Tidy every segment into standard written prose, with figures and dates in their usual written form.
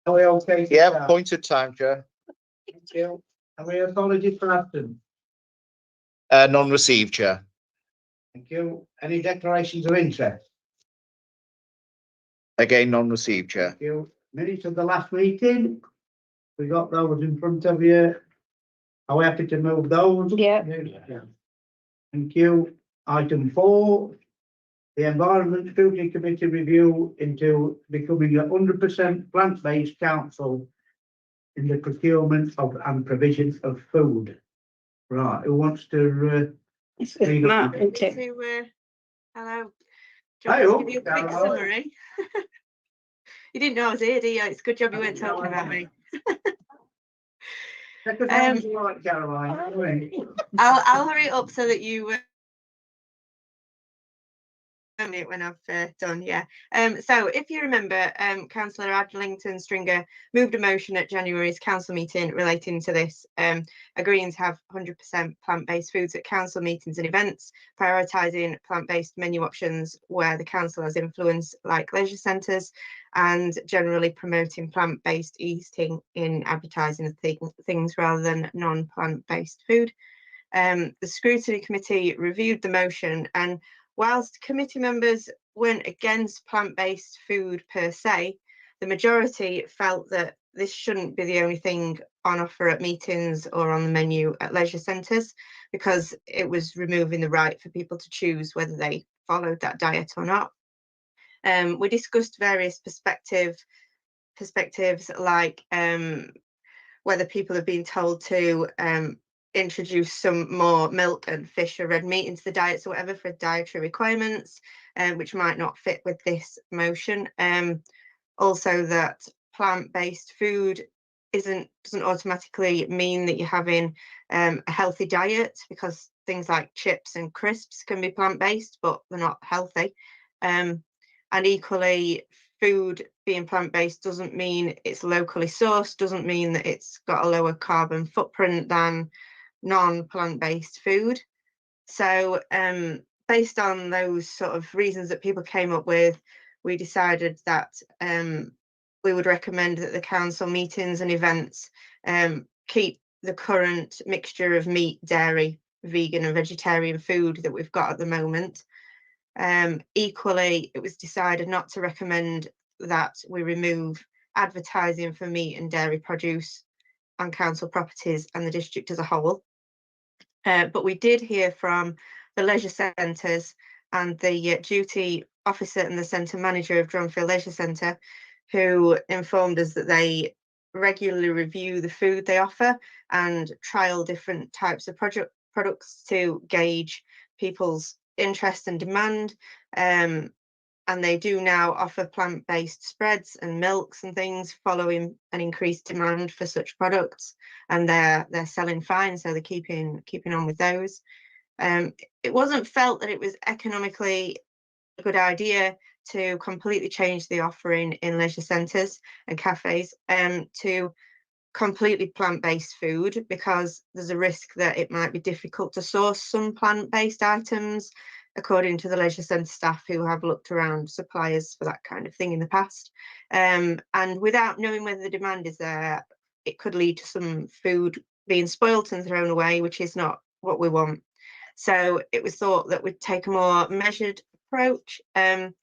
Are we okay? to Yeah, start? appointed time, Chair. Thank you. Are we apologies for absence? None received, Chair. Thank you. Any declarations of interest? Again, none received, Chair. Thank you. Minutes of the last meeting. We got those in front of you. Are we happy to move those? Yeah. Yeah. Thank you. Item 4. The Environment Scrutiny Committee review into becoming 100% plant-based council in the procurement of and provision of food. Right, who wants to It's Read up. Mark, isn't it? Hello. Do you want me Hello, to give you a quick Caroline. summary? You didn't know I was here, do you? It's a good job you weren't talking about me. Caroline? I'll hurry it up so that you it when I've done, yeah. So if you remember, Councillor Adlington Stringer moved a motion at January's council meeting relating to this, agreeing to have 100% plant-based foods at council meetings and events, prioritising plant-based menu options where the council has influence, like leisure centres, and generally promoting plant-based eating in advertising of things rather than non-plant-based food. The scrutiny committee reviewed the motion, and whilst committee members weren't against plant-based food per se, the majority felt that this shouldn't be the only thing on offer at meetings or on the menu at leisure centres, because it was removing the right for people to choose whether they followed that diet or not. We discussed various perspectives like whether people have been told to introduce some more milk and fish or red meat into the diets or whatever for dietary requirements, which might not fit with this motion. Also that plant-based food doesn't automatically mean that you're having a healthy diet, because things like chips and crisps can be plant-based, but they're not healthy. And equally, food being plant-based doesn't mean it's locally sourced, doesn't mean that it's got a lower carbon footprint than non-plant-based food. So based on those sort of reasons that people came up with, we decided that we would recommend that the council meetings and events keep the current mixture of meat, dairy, vegan and vegetarian food that we've got at the moment. Equally, it was decided not to recommend that we remove advertising for meat and dairy produce on council properties and the district as a whole. But we did hear from the leisure centres and the duty officer and the centre manager of Dronfield Leisure Centre, who informed us that they regularly review the food they offer and trial different types of products to gauge people's interest and demand. And they do now offer plant-based spreads and milks and things following an increased demand for such products, and they're selling fine, so they're keeping on with those. It wasn't felt that it was economically a good idea to completely change the offering in leisure centres and cafes to completely plant-based food, because there's a risk that it might be difficult to source some plant-based items, according to the leisure centre staff who have looked around suppliers for that kind of thing in the past. And without knowing whether the demand is there, it could lead to some food being spoilt and thrown away, which is not what we want. So it was thought that we'd take a more measured approach, and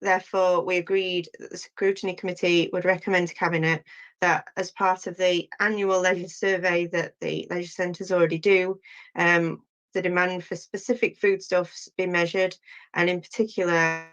therefore we agreed that the scrutiny committee would recommend to Cabinet that, as part of the annual leisure survey that the leisure centres already do, the demand for specific foodstuffs be measured, and in particular